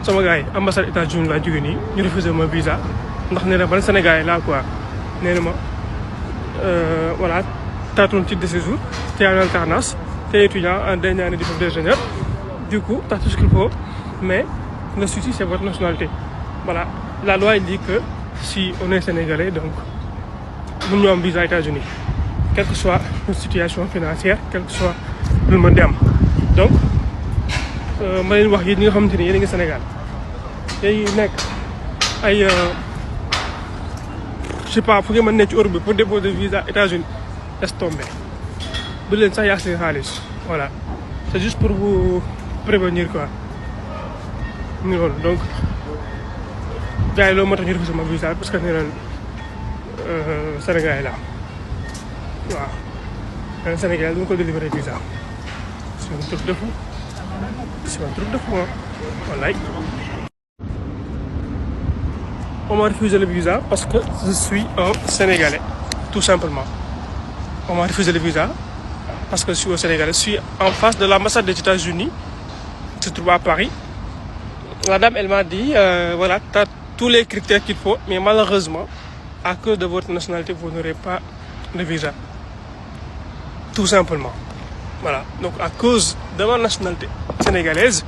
sama gars yi ambassade États-Unis laa jógee nii ñu refusé ma visa ndax nee na ban Sénégalais laa quoi nee na ma voilà t'as ton titre de séjour t'es en alternance t'es étudiant en dernière année diplôme d'ingénieur du coup t'as tout ce qu'il faut mais le souci c'est votre nationalité. Voilà, la loi il dit que si on est sénégalais donc mun ñu am visa États-Unis quelle que soit notre situation financière quel que soit lu mën di am donc ma leen wax yéen ñi nga xamante ni yéen a ngi Sénégal day nekk ay je sais pas fu ngeen mën nekk ci Europe bi pour déposer visa États-Unis laisse tomber bu leen sax yaa seen xaalis voilà c'est juste pour vous prévenir quoi ñu loolu donc gars yi loolu moo tax ñu refusé ma visa parce que nee nañ Sénégal la waaw nee nañ Sénégal du ma ko délivrer visa c'est un truc de fou c'est un truc de fou wallaay. On m'a refusé le visa parce que je suis un Sénégalais tout simplement. On m'a refusé le visa parce que je suis un Sénégalais. Je suis en face de l'ambassade des États-Unis qui se trouve à Paris. La dame elle m'a dit voilà t'as tous les critères qu'il faut mais malheureusement à cause de votre nationalité vous n'aurez pas de visa tout simplement. Voilà donc à cause de ma nationalité sénégalaise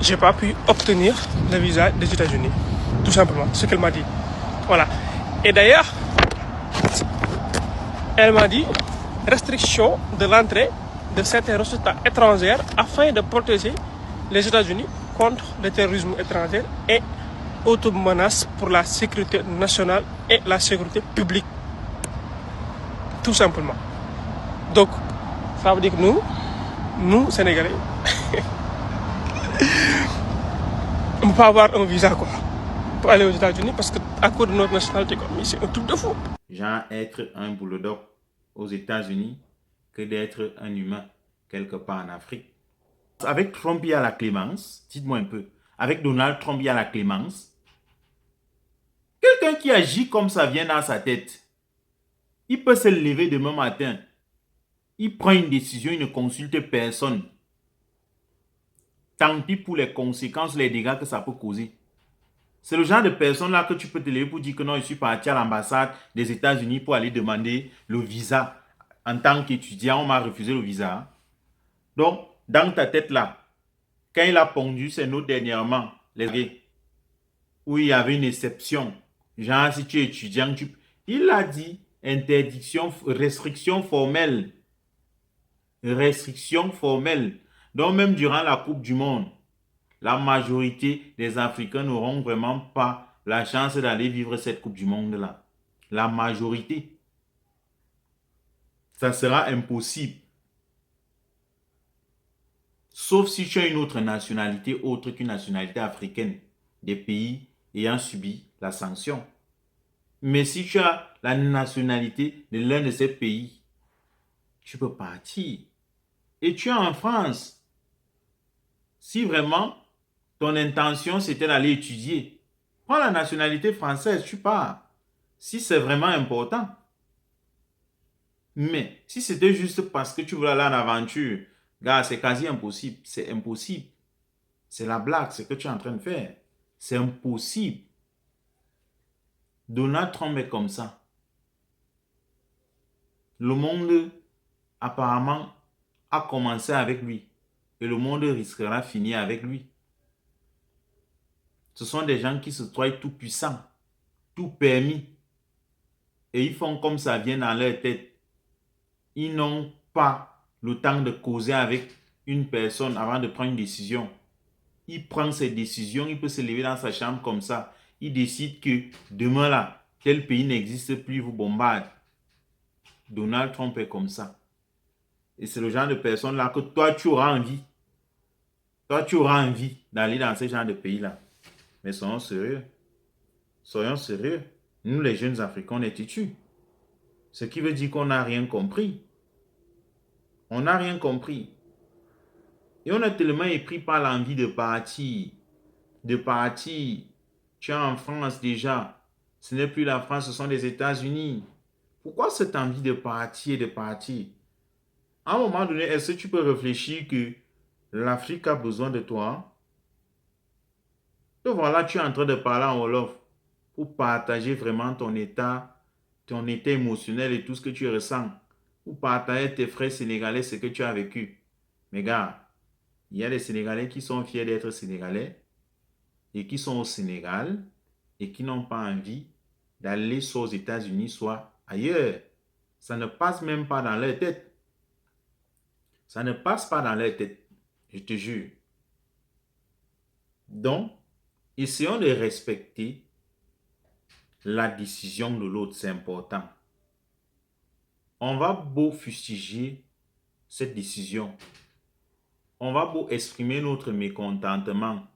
j'ai pas pu obtenir le visa des États-Unis tout simplement ce qu'elle m'a dit. Voilà et d'ailleurs elle m'a dit restriction de l'entrée de certains ressortissants étrangers afin de protéger les États-Unis contre le terrorisme étranger et autres menaces pour la sécurité nationale et la sécurité publique tout simplement. Donc ça veut dire que nous Sénégalais on peut pas avoir un visa quoi pour aller aux États-Unis parce que à cause de notre nationalité quoi. Mais c'est un truc de fou. Genre être un boulodog aux États-Unis que d'être un humain quelque part en Afrique. Avec Trump, il y a la clémence. Dites-moi un peu. Avec Donald Trump, il y a la clémence. Quelqu'un qui agit comme ça vient dans sa tête. Il peut se lever demain matin. Il prend une décision, il ne consulte personne. Tant pis pour les conséquences, les dégâts que ça peut causer. C'est le genre de personne-là que tu peux te lever pour dire que non, je suis parti à l'ambassade des États-Unis pour aller demander le visa. En tant qu'étudiant, on m'a refusé le visa. Donc, dans ta tête là, quand il a pondu ses notes dernièrement, où il y avait une exception, genre si tu es étudiant, il a dit interdiction, restriction formelle. Restriction formelle. Donc même durant la Coupe du Monde, la majorité des Africains n'auront vraiment pas la chance d'aller vivre cette Coupe du Monde là. La majorité. Ça sera impossible. Sauf si tu as une autre nationalité autre qu'une nationalité africaine des pays ayant subi la sanction. Mais si tu as la nationalité de l'un de ces pays, tu peux partir. Et tu es en France. Si vraiment ton intention c'était d'aller étudier, prends la nationalité française, tu pars. Si c'est vraiment important. Mais si c'était juste parce que tu voulais aller en aventure, gars, c'est quasi impossible. C'est impossible. C'est la blague, ce que tu es en train de faire. C'est impossible. Donald Trump est comme ça. Le monde, apparemment, a commencé avec lui. Et le monde risquera de finir avec lui. Ce sont des gens qui se croient tout puissants, tout permis. Et ils font comme ça vient dans leur tête. Ils n'ont pas le temps de causer avec une personne avant de prendre une décision. Il prend ses décisions, il peut se lever dans sa chambre comme ça. Il décide que demain là, tel pays n'existe plus, il vous bombarde. Donald Trump est comme ça. Et c'est le genre de personne là que toi tu auras envie. Toi tu auras envie d'aller dans ce genre de pays là. Mais soyons sérieux. Soyons sérieux. Nous les jeunes Africains, on est têtus. Ce qui veut dire qu'on n'a rien compris. On n'a rien compris. Et on est tellement épris par l'envie de partir. De partir. Tu es en France déjà. Ce n'est plus la France, ce sont les États-Unis. Pourquoi cette envie de partir, de partir? À un moment donné, est-ce que tu peux réfléchir que l'Afrique a besoin de toi? Donc voilà, tu es en train de parler en Wolof pour partager vraiment ton état émotionnel et tout ce que tu ressens. Pour partager tes frères sénégalais ce que tu as vécu. Mais gars, il y a des Sénégalais qui sont fiers d'être Sénégalais et qui sont au Sénégal et qui n'ont pas envie d'aller soit aux États-Unis, soit ailleurs. Ça ne passe même pas dans leur tête. Ça ne passe pas dans leur tête. Je te jure. Donc, essayons de respecter la décision de l'autre. C'est important. On va beau fustiger cette décision. On va beau exprimer notre mécontentement.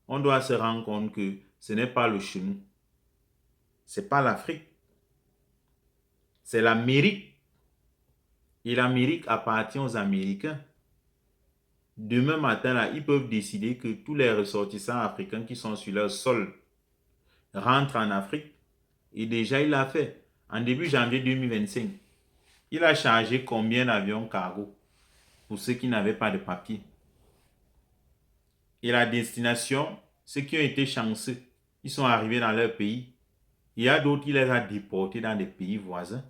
On doit se rendre compte que ce n'est pas le chez nous. Ce n'est pas l'Afrique. C'est l'Amérique. Et l'Amérique appartient aux Américains. Demain matin, là, ils peuvent décider que tous les ressortissants africains qui sont sur leur sol rentrent en Afrique. Et déjà, il l'a fait. En début janvier 2025, il a chargé combien d'avions cargo pour ceux qui n'avaient pas de papier. Et la destination, ceux qui ont été chanceux, ils sont arrivés dans leur pays. Il y a d'autres, il les a déportés dans des pays voisins.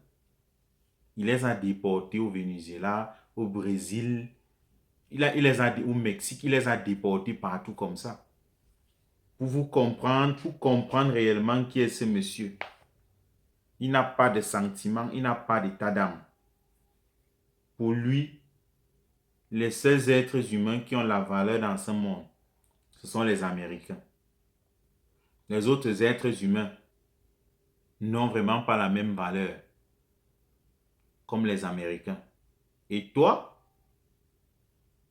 Il les a déportés au Venezuela, au Brésil, il les a au Mexique, il les a déportés partout comme ça. Pour comprendre réellement qui est ce monsieur. Il n'a pas de sentiment, il n'a pas d'état d'âme. Pour lui, les seuls êtres humains qui ont la valeur dans ce monde, ce sont les Américains. Les autres êtres humains n'ont vraiment pas la même valeur comme les Américains. Et toi,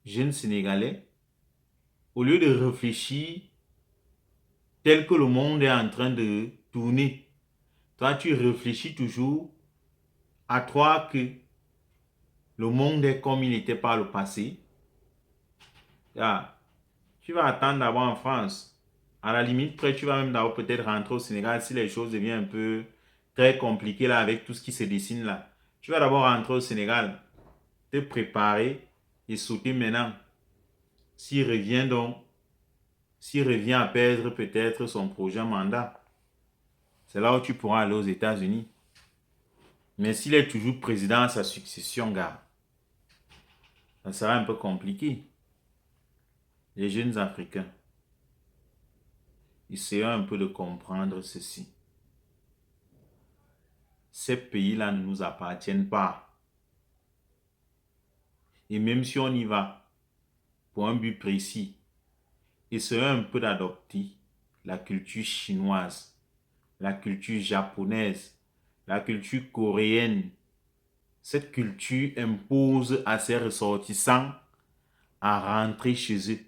jeune Sénégalais, au lieu de réfléchir tel que le monde est en train de tourner, toi, tu réfléchis toujours à toi que le monde est comme il était par le passé. Ah, tu vas attendre d'avoir en France. À la limite, près, tu vas même d'abord peut-être rentrer au Sénégal si les choses deviennent un peu très compliquées là avec tout ce qui se dessine là. Tu vas d'abord rentrer au Sénégal, te préparer et sauter maintenant. S'il revient à perdre peut-être son prochain mandat, c'est là où tu pourras aller aux États-Unis. Mais s'il est toujours président à sa succession, gars, ça sera un peu compliqué. Les jeunes Africains, essayons un peu de comprendre ceci. Ces pays-là ne nous appartiennent pas. Et même si on y va pour un but précis, essayons un peu d'adopter la culture chinoise, la culture japonaise, la culture coréenne. Cette culture impose à ses ressortissants à rentrer chez eux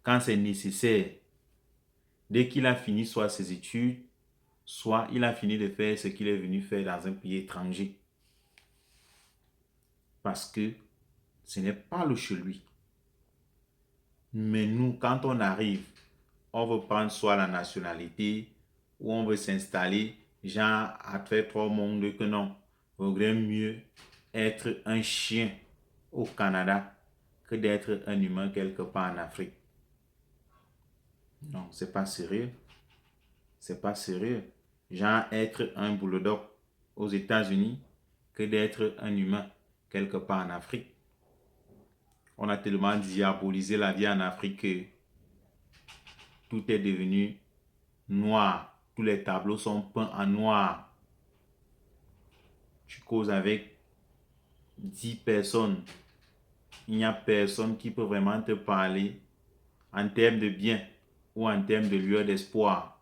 quand c'est nécessaire. Dès qu'il a fini soit ses études, soit il a fini de faire ce qu'il est venu faire dans un pays étranger. Parce que ce n'est pas le chez lui. Mais nous, quand on arrive, on veut prendre soit la nationalité ou on veut s'installer, genre à faire trop monde que non. Il vaudrait mieux être un chien au Canada que d'être un humain quelque part en Afrique. Non, c'est pas sérieux. C'est pas sérieux. Genre être un bulldog aux États-Unis que d'être un humain quelque part en Afrique. On a tellement diabolisé la vie en Afrique que tout est devenu noir. Tous les tableaux sont peints en noir. Tu causes avec 10 personnes. Il n'y a personne qui peut vraiment te parler en termes de bien ou en termes de lueur d'espoir.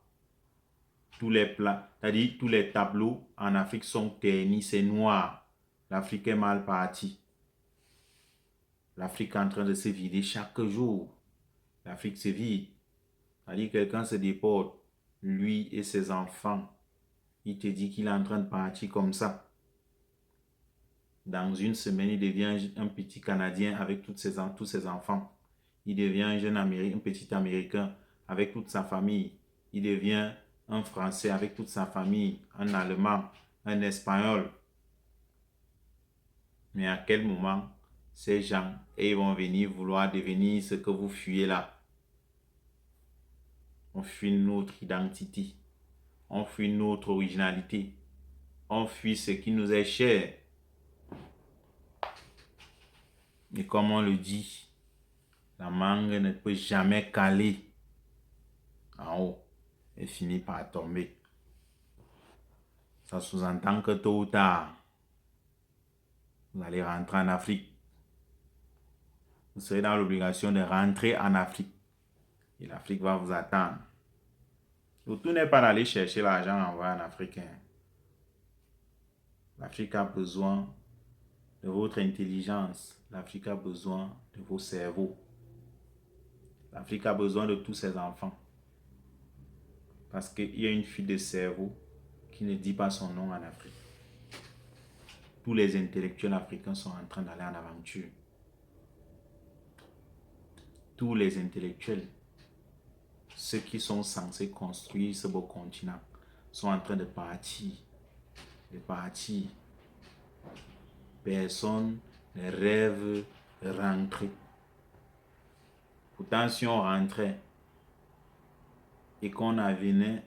Tous les plats, c'est-à-dire tous les tableaux en Afrique sont ternis, c'est noir. L'Afrique est mal partie. L'Afrique est en train de se vider chaque jour. L'Afrique se vide. C'est-à-dire quelqu'un se déporte, lui et ses enfants. Il te dit qu'il est en train de partir comme ça. Dans une semaine, il devient un petit Canadien avec tous ses enfants. Il devient un petit Américain avec toute sa famille. Il devient un Français avec toute sa famille, un Allemand, un Espagnol. Mais à quel moment ces gens ils vont venir vouloir devenir ce que vous fuyez là? On fuit notre identité. On fuit notre originalité. On fuit ce qui nous est cher. Et comme on le dit, la mangue ne peut jamais caler en haut et finit par tomber. Ça sous-entend que tôt ou tard, vous allez rentrer en Afrique. Vous serez dans l'obligation de rentrer en Afrique. Et l'Afrique va vous attendre. Le tout n'est pas d'aller chercher l'argent envoyé en Afrique. L'Afrique a besoin de votre intelligence. L'Afrique a besoin de vos cerveaux. L'Afrique a besoin de tous ses enfants. Parce qu'il y a une fuite de cerveau qui ne dit pas son nom en Afrique. Tous les intellectuels africains sont en train d'aller en aventure. Tous les intellectuels, ceux qui sont censés construire ce beau continent, sont en train de partir. Personne ne rêve de rentrer. Pourtant, si on rentrait et qu'on venait